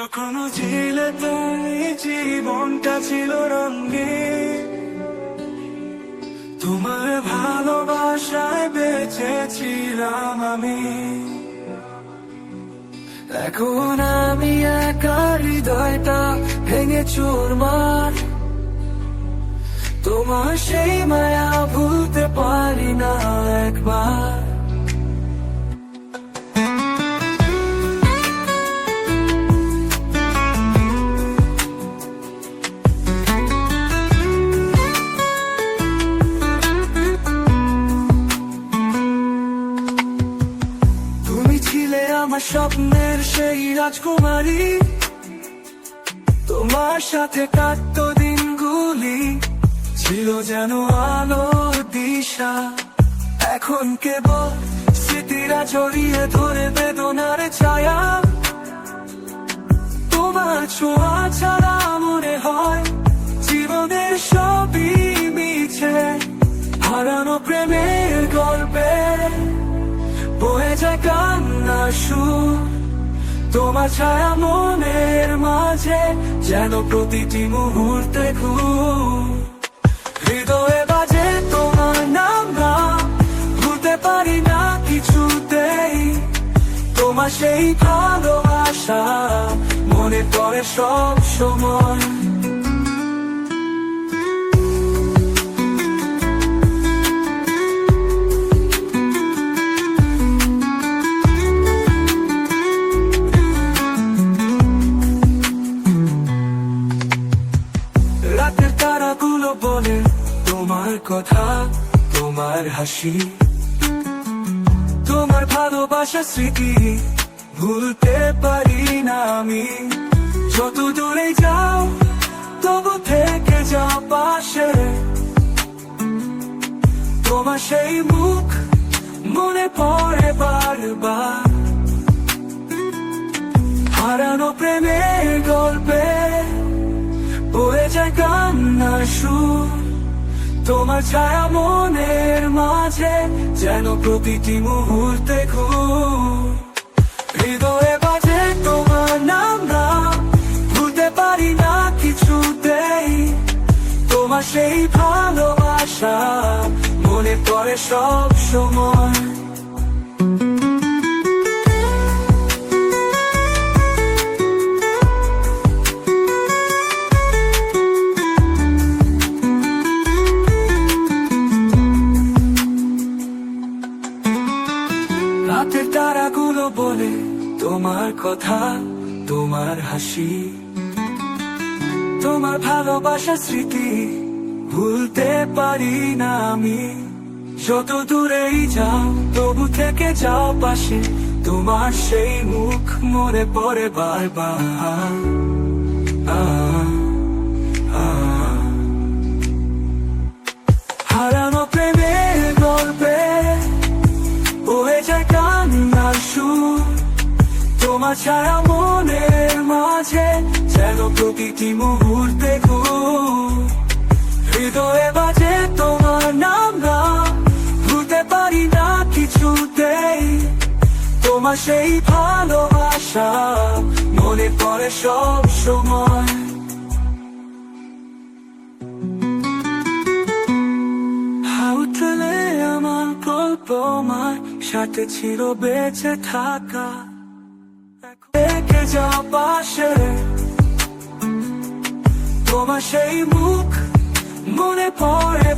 কখনো ছিলে তুমি, জীবনটা ছিল রঙিন। তোমার ভালোবাসায় বেঁচেছিলাম আমি। এখন আমি একা, হৃদয়টা ভেঙে চুরমার। তোমার সেই মায়া ভুলতে পারি না একবার। আমার স্বপ্নের সেই রাজকুমারী, তোমার সাথে কাটতো দিনগুলি, ছিল যেন আলোর দিশা। এখন কেবল স্মৃতিরা জড়িয়ে ধরে বেদনার ছায়া। তোমার ছোঁয়া ছাড়া মনে হয় জীবনের সবই মিছে। হারানো প্রেমের গল্পে বয়ে যায় কান্নার সুর। তোমার ছায়া মনের মাঝে যেন প্রতিটি মুহূর্তে ঘুম। হৃদয়ে বাজে তোমার নাম, ভুলতে পারি না কিছুতেই। তোমার সেই ভালোবাসা মনে পড়ে সব সময়। রাতের তারাগুলো বলে তোমার কথা, তোমার হাসি, তোমার ভালোবাসা স্মৃতি ভুলতে পারি না আমি। যত দূরে যাও তবু থেকে যাও পাশে। তোমার সেই মুখ মনে পড়ে বারবার। হারানো প্রেমের গল্পে বয়ে যায় কান্নার সুর। তোমার ছায়া মনের মাঝে যেন প্রতিটি মুহূর্তে ঘুম। হৃদয়ে বাজে তোমার নাম, ভুলতে পারি না কিছুতেই। তোমার সেই ভালোবাসা মনে পড়ে সব সময়। রাতের তারাগুলো বলে তোমার কথা, তোমার হাসি, তোমার ভালোবাসা স্মৃতি ভুলতে পারি না আমি। যত দূরেই যাও তবু থেকে যাও পাশে। তোমার সেই মুখ মনে পড়ে বারবার। হারানো প্রেমের গল্পে বয়ে যায় কান্নার সুর। তোমার ছায়া মনের মাঝে যেন প্রতিটি মুহূর্তে ঘুম। হৃদয়ে বাজে তোমার নাম, ভুলতে পারি না কিছুতেই। তোমার সেই ভালোবাসা মনে পড়ে সব সময়। হাউতলে আমার গল্প, আমার সাথে ছিল বেঁচে থাকা। দেখে যাও পাশে, তোমার সেই মুখ মনে পড়ে